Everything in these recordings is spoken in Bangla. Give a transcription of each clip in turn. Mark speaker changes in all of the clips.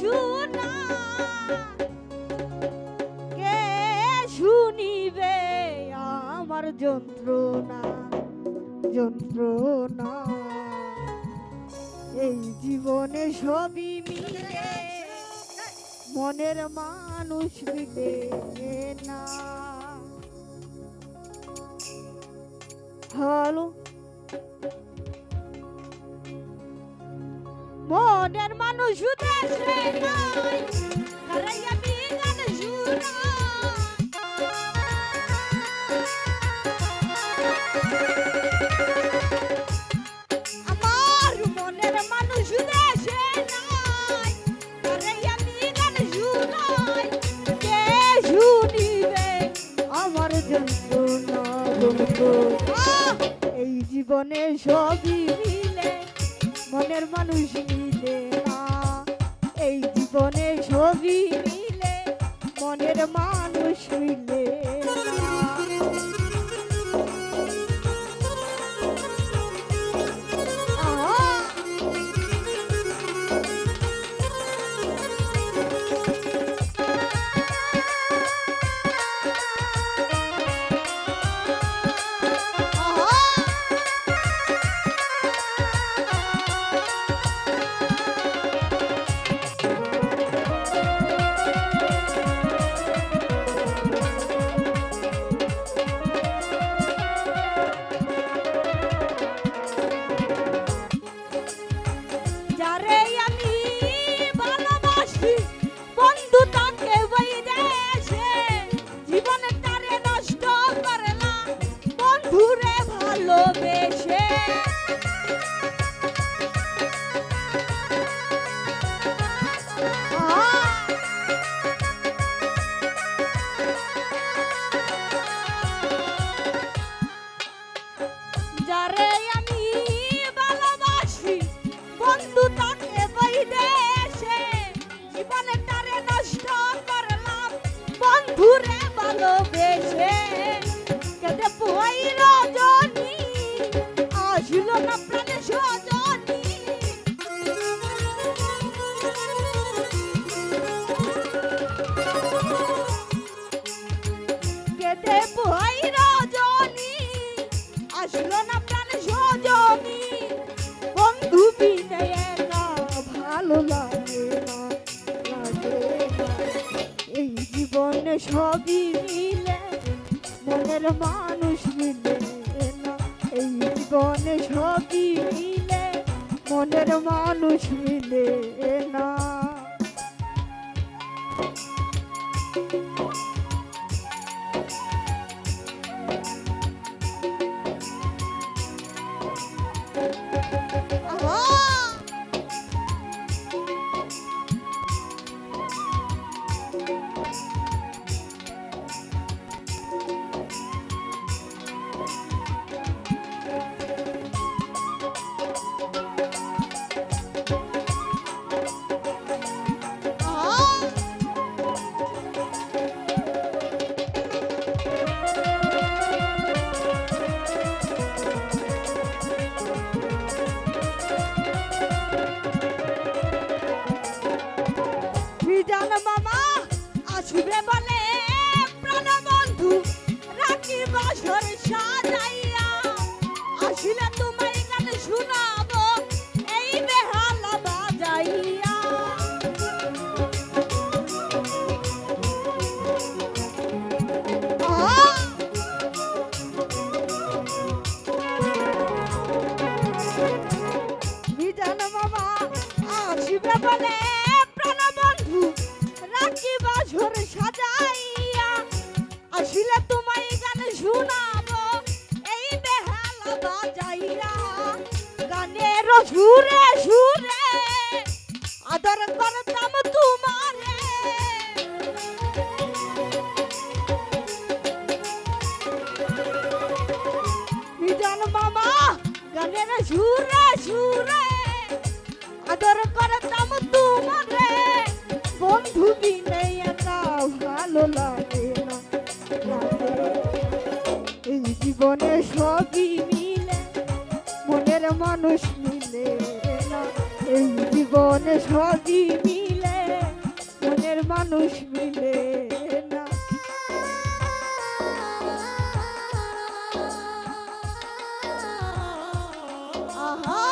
Speaker 1: শোনা কে শুনিবে আমার যন্ত্রণা যন্ত্রণা এই জীবনে সবই মিলে মনের মানুষ মিলে না। হ্যালো মনের মানুষ দেশে নাই তারাই আমি গান শুনা আমার মনের মানুষ দেশে নাই তারাই আমি গান শুনাই কে শুনিবে আমার যন্ত্রণা এই জীবনে সবই মিলে মনের মানুষ মিলে না এই জীবনে সবই মিলে মনের মানুষ মিলে না। ঘুরে ভালোবেসে কেটে পোহাই রজনী আসিল না প্রাণে সজনী কেটে পোহাই রজনী আসিল না প্রাণে সজনী বন্ধু বিনে একা ভালো লাগে না এই জীবনে সবই মিলে মনের মানুষ মিলে না এই জীবনে সবই মিলে মনের মানুষ মিলে না। জান মামা আসবে বলে প্রাণবন্ধু রাখি বছর সাজাইয়া আসিলে তোমায় গান শোনাবো এই বেহালা বাজাইয়া জান মামা আসবে বলে বাসর সাজাইয়া আসিলে তোমায় গান শোনাবো এই বেহালা বাজাইয়া গানের সুরে সুরে আদর করতাম তোমারে মিজান মামা গানের সুরে সুরে আদর করতাম তোমারে বন্ধু বিনে একা ভালো লাগে না এই জীবনে সবই মিলে মনের মানুষ মিলে না এই জীবনে সবই মিলে মনের মানুষ মিলে না। আহা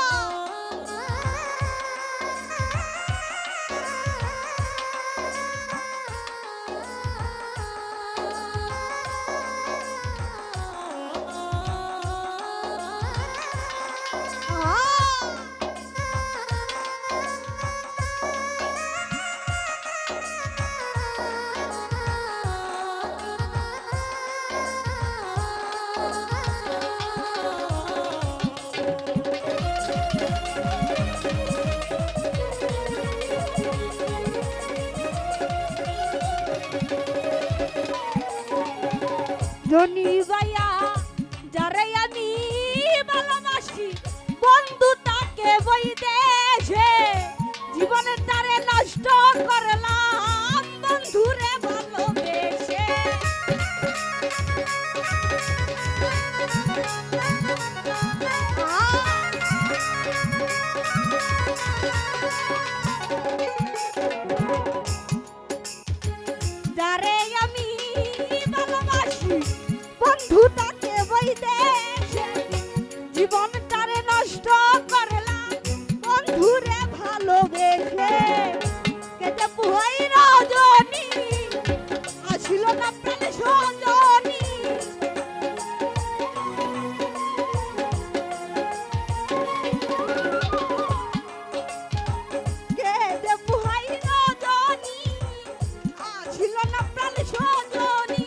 Speaker 1: ধনী ভাইয়া যারে আমি ভালোবাসি, বন্ধু তাকে বই দেশে জীবনের তারে নষ্ট করলাম বন্ধুরে ভালোবেসে। যারে আমি ভালোবাসি, বন্ধু তাকে বই দেশে জীবন তারে নষ্ট করলাম বন্ধুরে ভালোবেসে। কেটে পুহাই রজনী আসিল না প্রাণে সজনী, কেটে পুহাই রজনী আসিল না প্রাণে সজনী।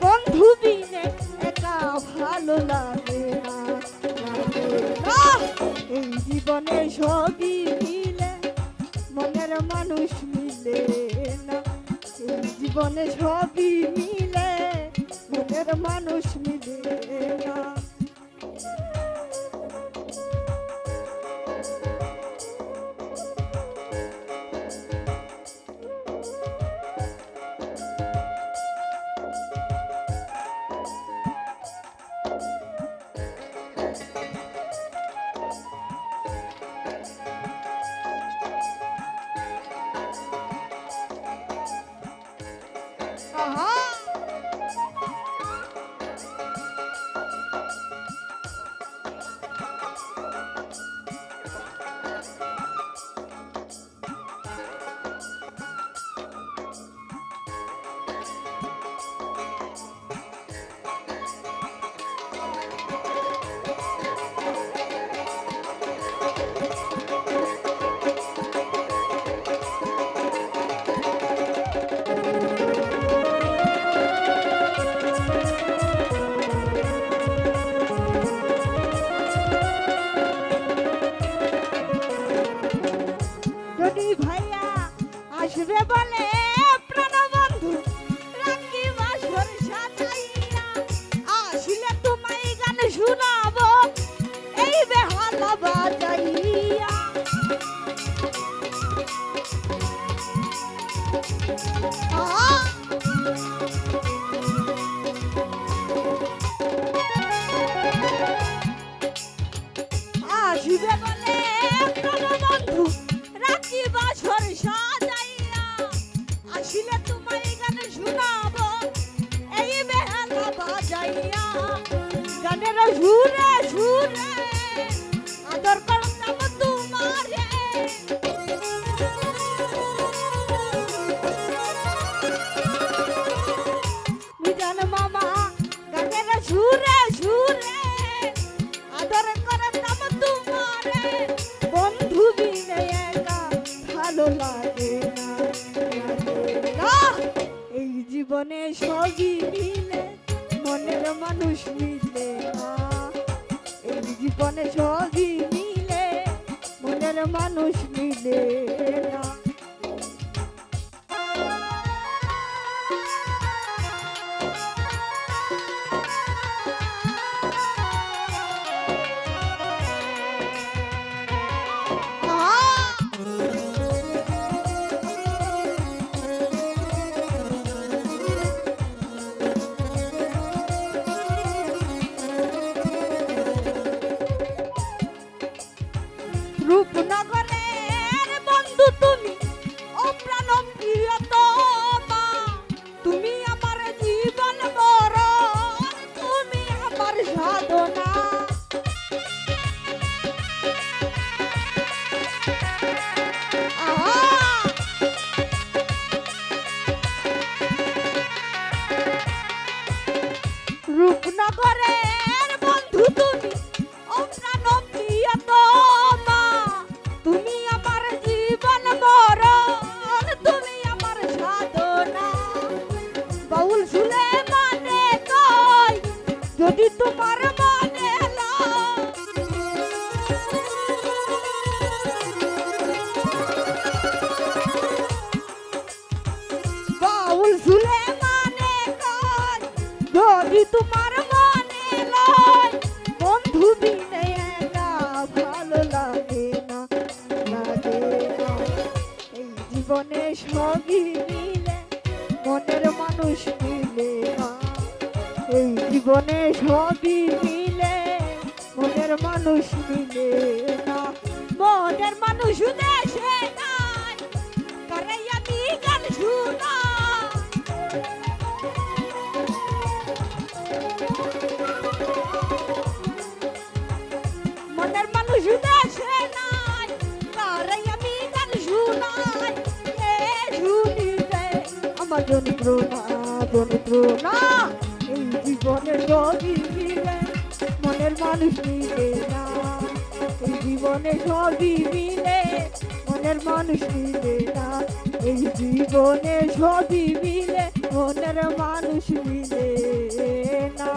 Speaker 1: বন্ধু বিনে একা ভালো লাগে না, এই জীবনে সবই মিলে মনের মানুষ মিলে না। এই জীবনে সবই মিলে মনের মানুষ মিলে না। আহা ধনী ভাইয়া আসবে বলে প্রাণবন্ধু রাখি বাসর সাজাইয়া, আসলে তোমায় গান শুনাবো এই বেহালা বাজাইয়া। আসবে বলে প্রাণবন্ধু রাখি বাসর সাজাইয়া, আসিলে তোমায় গান শুনাবো এই বেহালা বাজাইয়া। গানের সুরে সুরে আদর করতাম তোমারে, মিজান মামা। গানের সুরে সুরে আদর করতাম তোমারে, বন্ধু বিনে একা ভালো লাগে না, এই জীবনে সবই মিলে মনের মানুষ মিলে না। এই জীবনে সবই মিলে মনের মানুষ মিলে না। রূপনগরের বন্ধু তুমি জীবনে সবই মিলে মনের মানুষ মিলে না। এই জীবনে সবই মিলে মনের মানুষ মিলে না। মনের মানুষ দেশে নাই কারে আমি গান শুনাই। মনের মানুষ দেশে নাই কারে আমি গান শুনাই। এ শুনিলে আমার যন্ত্রণা যন্ত্রণা। এই জীবনে সবই মিলে মনের মানুষ মিলে না। এই জীবনে সবই মিলে মনের মানুষ মিলে না। এই জীবনে সবই মিলে মনের মানুষ মিলে না।